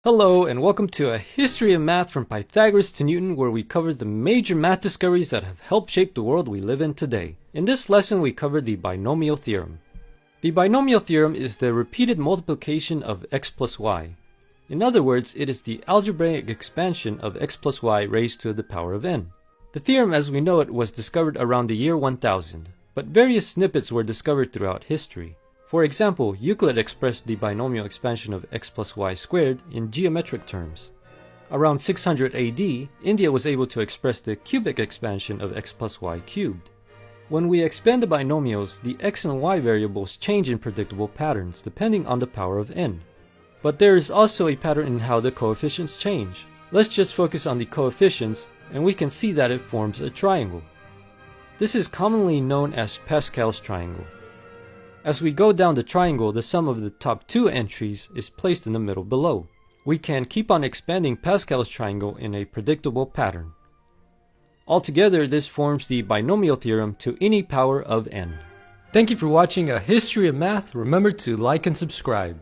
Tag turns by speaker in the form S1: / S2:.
S1: Hello and welcome to a history of math from Pythagoras to Newton, where we cover the major math discoveries that have helped shape the world we live in today. In this lesson we covered the binomial theorem. The binomial theorem is the repeated multiplication of x plus y. In other words, it is the algebraic expansion of x plus y raised to the power of n. The theorem as we know it was discovered around the year 1000, but various snippets were discovered throughout history. For example, Euclid expressed the binomial expansion of x plus y squared in geometric terms. Around 600 AD, India was able to express the cubic expansion of x plus y cubed. When we expand the binomials, the x and y variables change in predictable patterns depending on the power of n. But there is also a pattern in how the coefficients change. Let's just focus on the coefficients and we can see that it forms a triangle. This is commonly known as Pascal's triangle. As we go down the triangle, the sum of the top two entries is placed in the middle below. We can keep on expanding Pascal's triangle in a predictable pattern. Altogether, this forms the binomial theorem to any power of n. Thank you for watching A History of Math. Remember to like and subscribe.